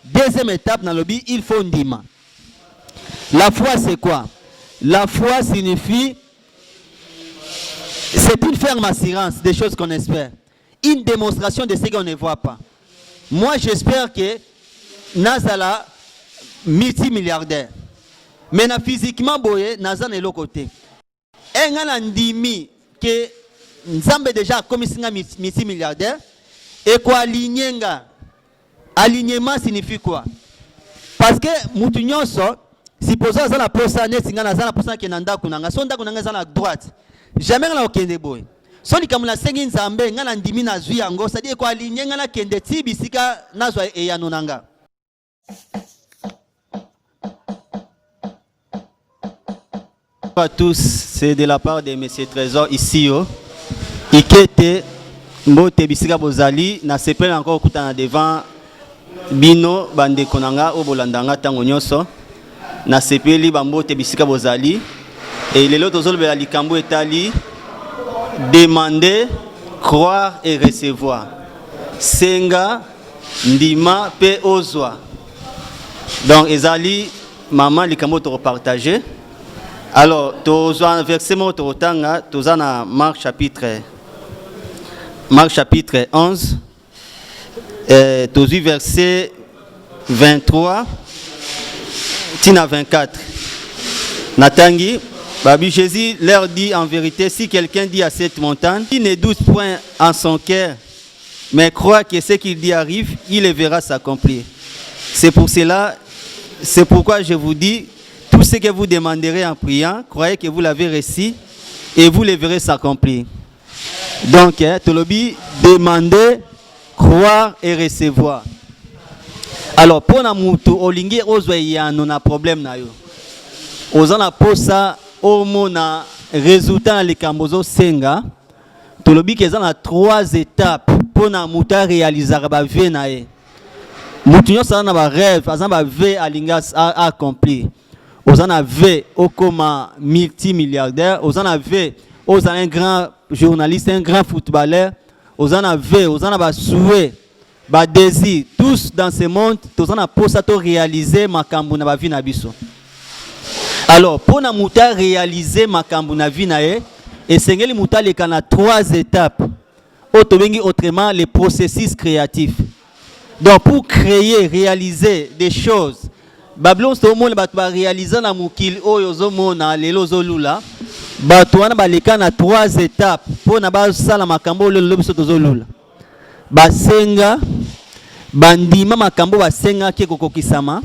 Deuxième étape dans le lobby, il faut ndima. La foi, c'est quoi? La foi signifie, c'est une ferme assurance des choses qu'on espère. Une démonstration de ce qu'on ne voit pas. Moi, j'espère que Nazala multimilliardaire. Mais physiquement, boye, Nazan est l'autre côté. Et on a dit que Nzambe déjà comme multimilliardaire et quoi alignement signifie quoi? Parce que Moutounion sort, supposons que la posa n'est pas posa qui est dans la sonda à droite. Jamais on a aucun déboy. Soni comme la sengin Nzambe, on a dit na zui ango, c'est-à-dire quoi aligné on a kende tibi sika nazwa e yanonanga. Bonjour à tous, c'est de la part de M. Trésor ici. Ikete Mbote Bisika Bozali, na sepel encore kutana devant Bino Bande Konanga au Bolandanga Tango Nyoso, na sepeli Bambote Bisika Bozali, et les autres autres de Likambo Etali, demander, croire et recevoir. Senga, Ndima, Pe Ozwa. Donc, Ezali, maman, Likambo te repartager. Alors, tu as un verset Tanga, tu as Marc chapitre 11, tu as verset 23, Tina 24. Natangi, Babi Jésus leur dit en vérité, si quelqu'un dit à cette montagne, il ne doute point en son cœur, mais croit que ce qu'il dit arrive, il le verra s'accomplir. C'est pourquoi je vous dis, tout ce que vous demanderez en priant, croyez que vous l'avez reçu et vous le verrez s'accomplir. Donc, Tolobi, demander, croire et recevoir. Alors, pour nous, olingi ozweya non a problème na yo. Ozana posa omona résultat les kambozo senga. Tolobi que za na 3 étapes pour na muta réaliser ba vie na ye. Mutunyo sa na ba rêve, azan ba vie alingas a accomplir. Ozana ve okoma multimilliardaire, ozana ve ozana un grand journaliste, un grand footballeur, ozana ve ozana ba souhait, ba désir, tous dans ce monde, ozana posa to réaliser makambo na ba vie na biso. Alors pour na muta réaliser makambo na vie na ye, et sengeli muta le kana 3 étapes. Otobengi autrement les processus créatifs. Donc pour créer, réaliser des choses, Babylon c'est au monde va réaliser na mukil oyozo mona lelo zolula. Batouana baleka na 3 étapes pour na ba sala makambo le lobiso tozolula. Basenga bandima makambo basenga ke kokokisama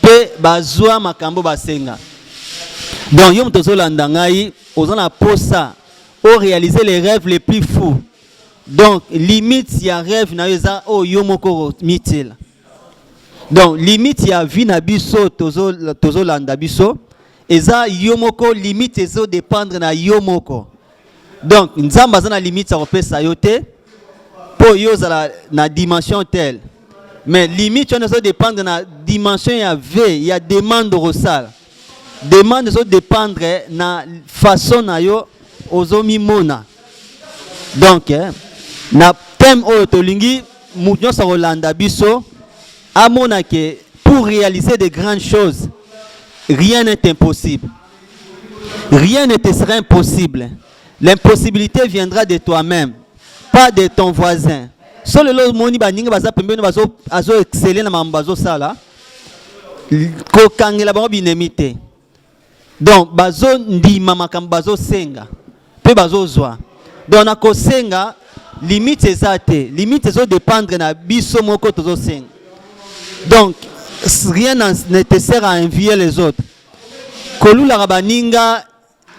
pe bazwa makambo basenga. Donc yom tozolanda ngai ozana posa o réaliser les rêves les plus fous. Donc limite ya rêve na yoza o yomoko mitil. Donc limite ya vie na biso tozolanda biso eza yomoko limite ezo dépendre na yomoko. Donc nzamba za na limite ya pesa yote po yoza na dimension telle. Mais limite on ezo dépendre na dimension ya v ya demande rosal. Demande ezo dépendre na façon na yo ozomi mona. Donc na thème oyo tolingi mutunyo sa rolanda biso amona que pour réaliser de grandes choses, rien n'est impossible. Rien ne te sera impossible. L'impossibilité viendra de toi-même, pas de ton voisin. Solo lo moni baninga baza pembeni bazo exceller na mambazo sala. Ko kangela bango binemite. Donc bazo ndima makambo bazo senga. Pe bazo zwa. Donc na ko senga limite ezate, limite ezo dépendre na biso moko tozo senga. Donc, rien ne te sert à envier les autres. Kolula rabaninga,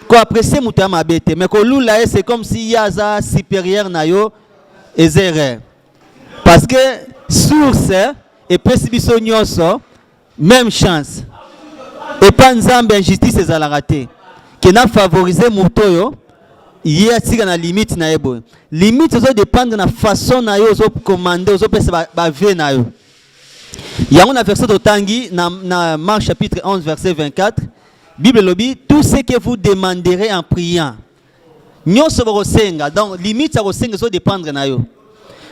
ko apprécier muta mabete, mais kolula c'est comme si yaza supérieur na yo ezere. Parce que source et précipitation nyonso même chance. Et pas nzambe injustice ezala raté. Qui n'a favorisé mutoyo, yé tika na limite na ebo. Limite zo dépendre na façon na yo zo commander, zo pesa ba ve na yo. Il y a un verset de Tangi, dans Marc chapitre 11, verset 24. Bible lobby, tout ce que vous demanderez en priant. Nyonso bosenga, donc limite à bosenga so dépendre na yo.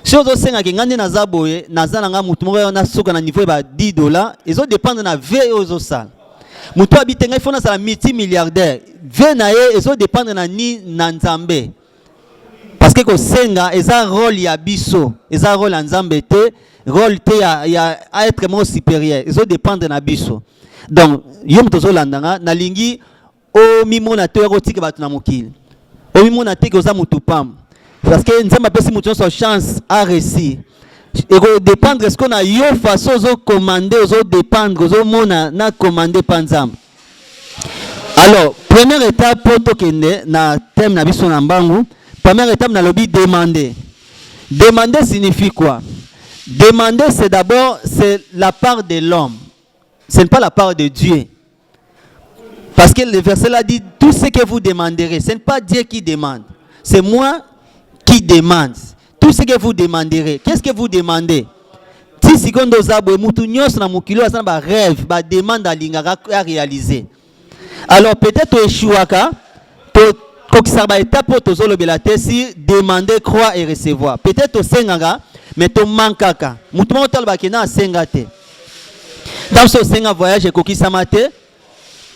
Si vous senga ke ngande na zaboye, na zalanga mutu moko na soka na niveau ba $10, ils ont dépendre na ve aux sal. Mutu abitenga il faut na sala multimilliardaire. Ve na ye, ils ont dépendre na ni na Nzambe. Parce que ko senga eza rôle ya biso, eza rôle en Nzambe te, rôle te ya être moins supérieur. Ils ont dépendre na biso. Donc, yom tozo landanga na lingi o mimona te ko tika batu na mokili. O mimona te ko za mutu pam. Parce que Nzambe apesi mutu son chance à réussir. Et ko dépendre est-ce qu'on a yo façon zo commander, zo dépendre, zo mona na commander pa Nzambe. Alors, première étape pour tokende na thème na biso na mbangu, première étape na lobby demander. Demander signifie quoi? Demander c'est d'abord c'est la part de l'homme. Ce n'est pas la part de Dieu. Parce que le verset là dit tout ce que vous demanderez, ce n'est pas Dieu qui demande. C'est moi qui demande. Tout ce que vous demanderez. Qu'est-ce que vous demandez? Si secondes zabo mutu nyos na mukilo asana ba rêve, ba demande à lingara à réaliser. Alors peut-être échouaka, kokisa ba étape to zolo belate si demander, croire et recevoir. Peut-être au sengaga, mais to mankaka. Mutu mo tolba kena sengate. Dans ce senga voyage et kokisa mate,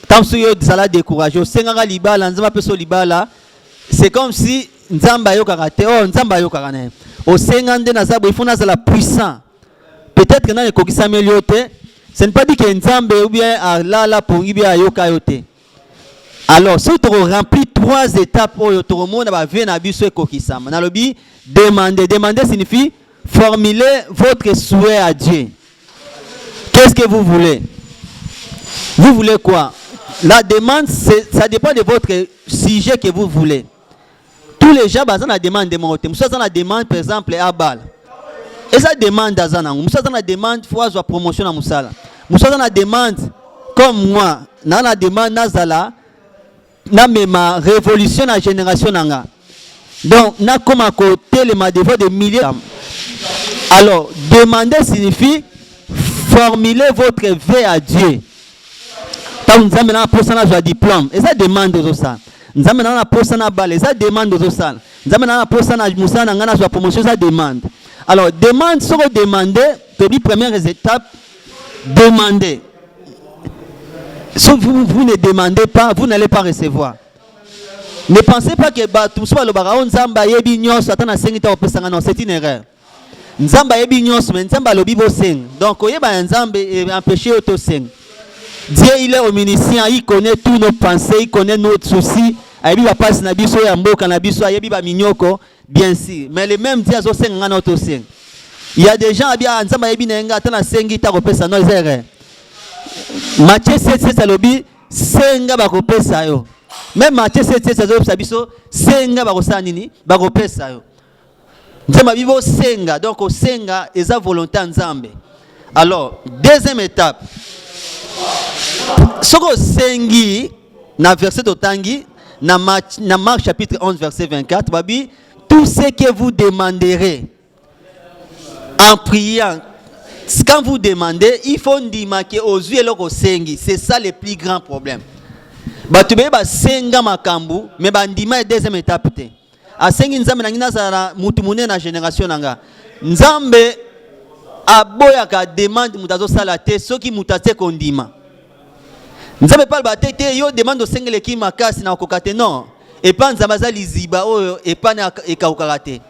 tant que yo zala découragé, au senga libala, nzamba peso libala, c'est comme si nzamba yo karate, oh nzamba yo karane. Au senga nde na zabo il faut na zala puissant. Peut-être que na kokisa meliote, ce n'est pas dit que nzamba ou bien la pour bien yoka yote. Alors, si tu remplis 3 étapes pour tout le monde va venir à biso kokisa. Na lobi demander, demander signifie formuler votre souhait à Dieu. Qu'est-ce que vous voulez? Vous voulez quoi? La demande, ça dépend de votre sujet que vous voulez. Tous les gens, ils ont la demande de monter. Nous avons la demande, par exemple, à Bal. Et ça demande à Zanang. Nous avons la demande, fois la promotion à Moussala. Nous avons la demande, comme moi, nous avons la demande, Nazala, na ma révolution à la génération. Donc, nous avons comme à côté les madévots de milliers. Alors, demander signifie formuler votre vœu à Dieu. Tant nous avons un diplôme, et ça demande aux autres. Nous avons un poste à balle, et ça demande aux autres. Nous avons un poste à Moussa, la promotion, ça demande. Alors, demande, sur demander, première étape, demander. Si vous ne demandez pas, vous n'allez pas recevoir. Ne pensez pas que tout soit le baron Zamba yebi nyos atana sengita opesanga, non, c'est une erreur. Nzamba yebi nyos mais nzamba lobi bo seng. Donc oyeba nzamba empêcher auto seng. Dieu il est omniscient, il connaît tous nos pensées, il connaît nos soucis. Ayebi ba passe na biso ya mboka na biso ayebi ba minyoko bien sûr. Mais le même Dieu zo seng ngana auto seng. Il y a des gens abia nzamba yebi nenga atana sengita opesa, non, c'est erreur. Matthieu 7 salobi senga ba kopesa yo. Même Matthieu 7 sabiso senga ba kosa nini ba kopesa yo. Nzamba bibo senga, donc au senga eza volonté nzambe. Alors, deuxième étape. Soko sengi na verset d'Otangi na Marc chapitre 11 verset 24 babi tout ce que vous demanderez en priant. Quand vous demandez, il faut ndimaker aux yeux loko sengi. C'est ça le plus grand problème. Batube ba senga makambu mais ba ndima deuxième étape te. Asengi nzambe na ngina za mutu munene na génération nanga. Nzambe aboya ka demande mutazo sala te soki mutate kondima. Nzambe parle ba te yo demande sengele ki makasi na kokate non. Et pas nzamba za liziba oyo et pas na ekaukarate.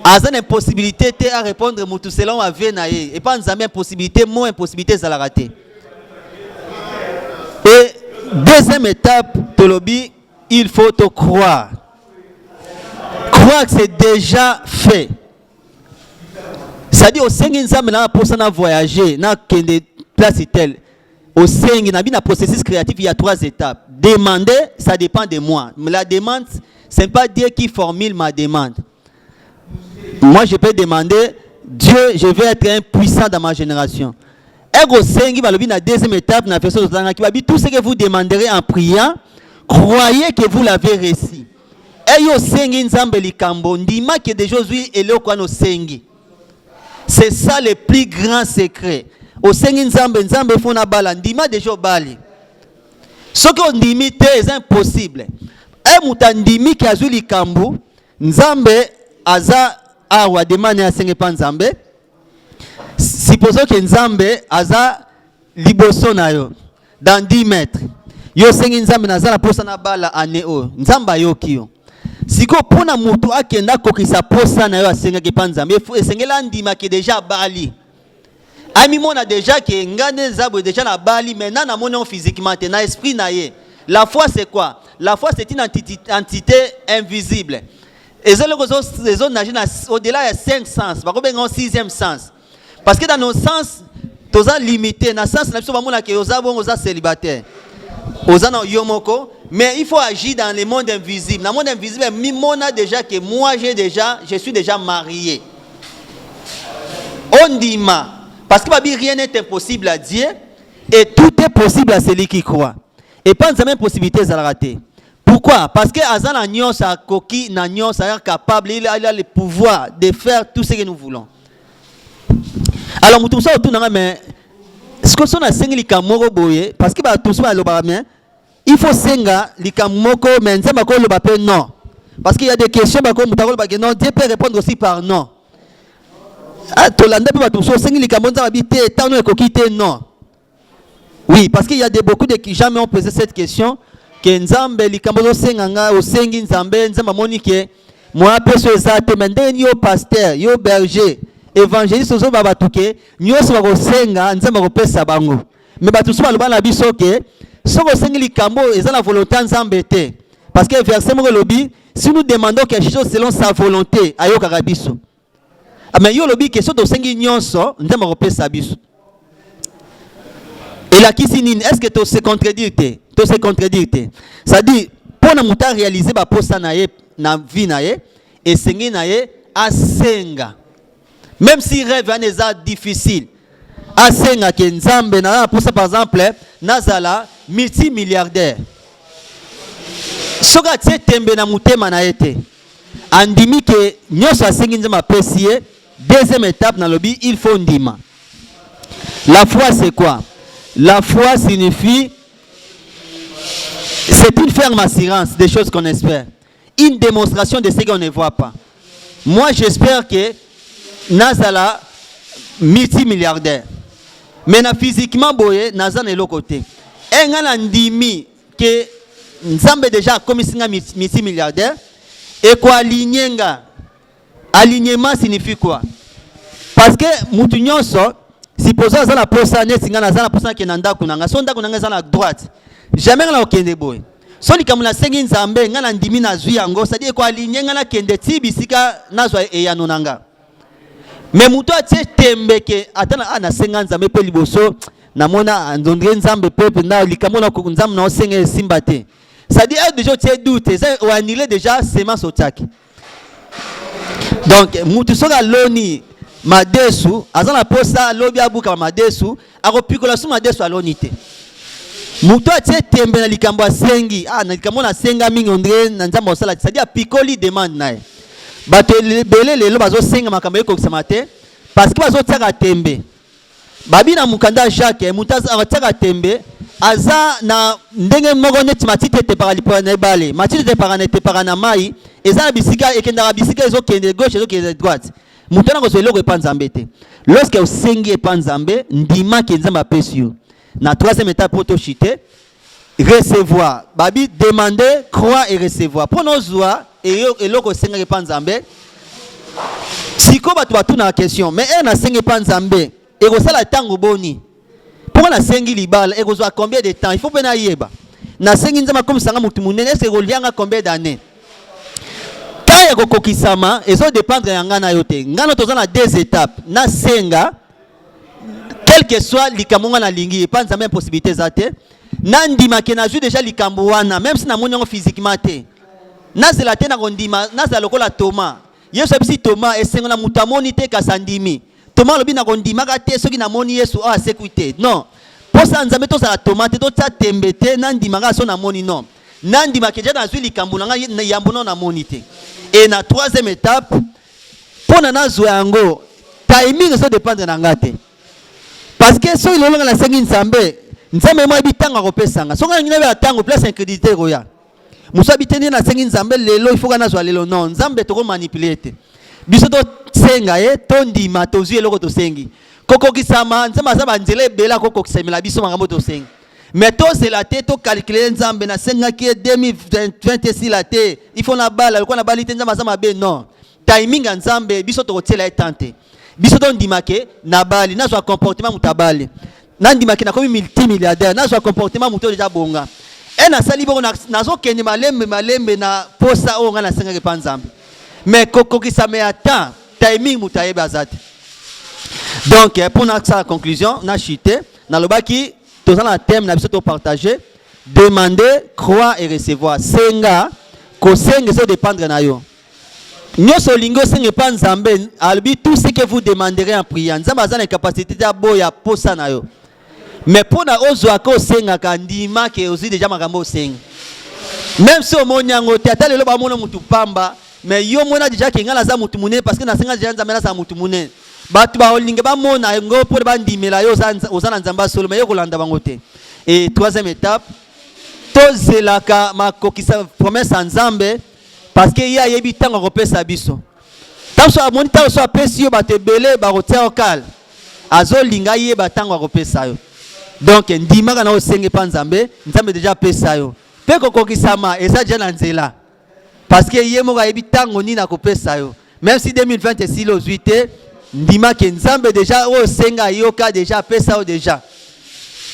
Azan impossibilité te à répondre mutu selon ave na ye. Et pas nzambe impossibilité mo impossibilité za la rater. Et deuxième étape tolobi il faut te croire. Croire que c'est déjà fait. C'est-à-dire au Seigneur nzambe na posana voyager na kende place tel. Au Seigneur na bina processus créatif il y a 3 étapes. Demander, ça dépend de moi. Mais la demande, c'est pas Dieu qui formule ma demande. Moi je peux demander Dieu, je veux être un puissant dans ma génération. Et au Seigneur va le la deuxième étape na verset qui va dire tout ce que vous demanderez en priant, croyez que vous l'avez reçu. Eyo sengi nzambe likambo ndima que de Josué et le kwano sengi. C'est ça le plus grand secret. Au sengi nzambe fona bala ndima de jo bali. Ce qu'on dit c'est impossible. Et mutandimi qui a joué likambu, Nzambe aza awa demane a senge pa Nzambe. Supposons que Nzambe aza liboso na yo dans 10 mètres. Yo senge Nzambe naza na posa na bala ane o. Nzamba yo kiyo. Siko pona mutu akenda kokisa posa na yo asenga ke pa Nzambe. Esengela ndima ke déjà bali. Ami mona déjà que ngane zabo déjà na bali maintenant na mona physiquement na esprit na ye. La foi c'est quoi? La foi c'est une entité invisible. Et les autres nagent au-delà de 5 sens, par contre un 6e sens. Parce que dans nos sens, tous sont limités. Dans le sens, nous sommes célibataires. Mais il faut agir dans le monde invisible. Dans le monde invisible, déjà que moi je suis déjà marié. On dit parce que rien n'est impossible à Dieu et tout est possible à celui qui croit. Et pas de même possibilité à rater. Pourquoi? Parce que Azan Agnon sa coquille Nagnon est capable, il a le pouvoir de faire tout ce que nous voulons. Alors nous tout ça autour mais ce que sont à senga likamoko boye parce que tout ça il faut senga likamoko mais nzamba ko loba pe non. Parce qu'il y a des questions ba ko mutako ba non, Dieu peut répondre aussi par non. Ah tolanda pe ba tout ça senga likamoko nzamba bité tant no kokite non. Oui, parce qu'il y a beaucoup de qui jamais ont posé cette question que Nzambe likambo senganga o sengi Nzambe Nzamba monike moi peso ezate mende yo pasteur yo berger évangéliste ozo baba tuke nyoso ba ko senga Nzamba ko pesa bango mais ba tuso baloba na biso ke soko sengi likambo eza la volonté Nzambe te parce que verset mo lobi si nous demandons quelque chose selon sa volonté ayoka biso mais yo lobi que soto sengi nyonso Nzamba ko pesa biso. Et la kisinine, est-ce que tu se contredire? Tu se contredire. Ça dit, pour nous réaliser ba posa na ye na vie na ye et sengi na ye asenga. Même si rêve est difficile. Asenga ke Nzambe na posa par exemple nazala multimilliardaire. Soka tse tembe na mutema na yete. Andimi ke nyoso asengi Nzamba pesier. Deuxième étape na lobby, il faut ndima. La foi c'est quoi? La foi signifie, c'est une ferme assurance des choses qu'on espère. Une démonstration de ce qu'on ne voit pas. Moi, j'espère que Nazala, multimilliardaire. Mais physiquement, boye, Nazala est l'autre côté. Et on a dit que Nzambe déjà comme multimilliardaire. Et quoi, alignement signifie quoi? Parce que Moutounion sort. Supposons que la personne est la personne qui est à droite. Jamais on a aucun boy. So li kamuna sengi Nzambe ngana ndimi na zui yango, c'est-à-dire quoi aligner ngana kende tibi sika nazwa eyanonanga. Mais muto atie tembe ke atana na senga Nzambe pe liboso na mona ndondre Nzambe pe na likamona ko Nzambe na senga simbate. C'est-à-dire déjà tu doute, ça ou annuler déjà semence au tac. Donc muto soka loni madesu azana posa lobi abuka madesu akopikola su madesu alonite muto atie tembe na likambo asengi na likambo na senga mingi ondre na Nzambe osala c'est-à-dire pikoli demande nae bato belé lelo bazo senga makambo ekokisama te parce que bazo tiaka tembe babi na mukanda Jacques muto azaka tembe aza na ndenge moko neti matite te paralipo na ebale matite te paranete parana mai eza bisika ekendaka bisika ezokende gauche ezokende droite. Lorsque vous sengez pas Nzambe, ndima que Nzambe apesi yo. Na troisième étape pour chiter, recevoir. Babi demander, croire et recevoir. Pour nos joies et loko sengez pas Nzambe. Siko batu batu na question, mais na sengez pas Nzambe. Et rosala tango boni. Pour na sengi libala, et rosala combien de temps? Il faut pena yeba. Na sengi Nzambe comme sanga mutu munene, est-ce que rolianga combien d'années? Ya kokokisama ezo dépendre ya ngana yote ngana tozana 2 étapes na senga quel que soit likamonga na lingi pas Nzambe possibilité zate na ndima ke na ju déjà likambo wana même si na monyo physiquement te na zela te na kondima na za lokola Thomas Yesu abisi Thomas esengo na mutamoni te kasandimi Thomas lobi na kondima ka te soki na moni Yesu a sécurité non posa Nzambe to za Thomas te to tsa tembe te na ndima ka so na moni non na ndima ke na ju likambo na yambo na moni te. Et la troisième étape, pour nous yango, timing ça dépend de l'angate. Parce que si on a la sengi Nzambe, nzambe moi bitanga kopesanga songa ngina ba tango place incrédité roya muso bitende na sengi nzambe lelo il faut kana zwa lelo non nzambe to ko manipuler te biso to senga to ndima to zwi eloko to sengi koko kisama nzambe za banzele bela koko kisemela biso makambo to sengi mais to c'est la tête to calculer nzambe na senga ki 2020 si la te il faut na bala ko na bali te nzambe za mabe non timing nzambe biso to kotiela etante biso to ndima ke na bali na zwa comportement mutabali nandima ki na komi multimilliardaire na zwa comportement muto déjà bonga na sali boko na zo kende malembe na posa o nga na senga ke panzambe mais koko kisame ata timing mutaye bazate donc pour na sa conclusion na chité na lobaki tous dans la thème na biso to partager demander croire et recevoir senga ko senga so dépendre na yo nyoso lingo senga panzambe albi tout ce que vous demanderez en priant nzamba za na capacité ya boya posa na yo mais pour na ozwa ko senga kandima ke ozi déjà makambo senga même si au monyango tata lelo ba mona mutu pamba mais yo mona déjà ke ngala za mutu munene parce que na senga déjà nzambe na za mutu munene batu ba olinge ba mona ngo pour ba ndimela yo ozana nzamba solo mais yo kolanda bango te. Et troisième étape to zelaka makokisa promesse nzambe parce que ya yebi tango kopesa biso tanso amoni tango so apesi yo batebele ba rotia okal azolinga yeba tango kopesa yo donc ndima kana osenge pa nzambe nzambe déjà pesa yo pe kokokisama eza déjà na nzela parce que yemo ka yebi tango ni na kopesa yo même si 2020 si lo zuite ndima ke nzambe déjà osenga yoka déjà pesa yo déjà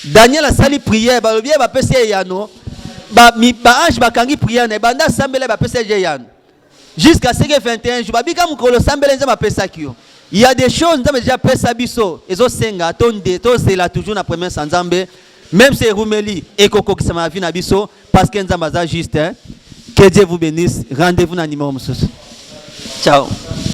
Daniel a sali prière ba lobie ba pesa yano ba ange bakangi prière na banda sambela ba pesa yano jusqu'à ce que 21 jours ba bika mukolo sambela nzamba pesa kio. Il y a des choses nzambe déjà pesa biso ezo senga tonde to c'est là toujours na première nzambe même c'est rumeli et koko qui sama vie na biso parce que nzamba za juste hein. Que Dieu vous bénisse. Rendez-vous dans numéro mususu. Ciao.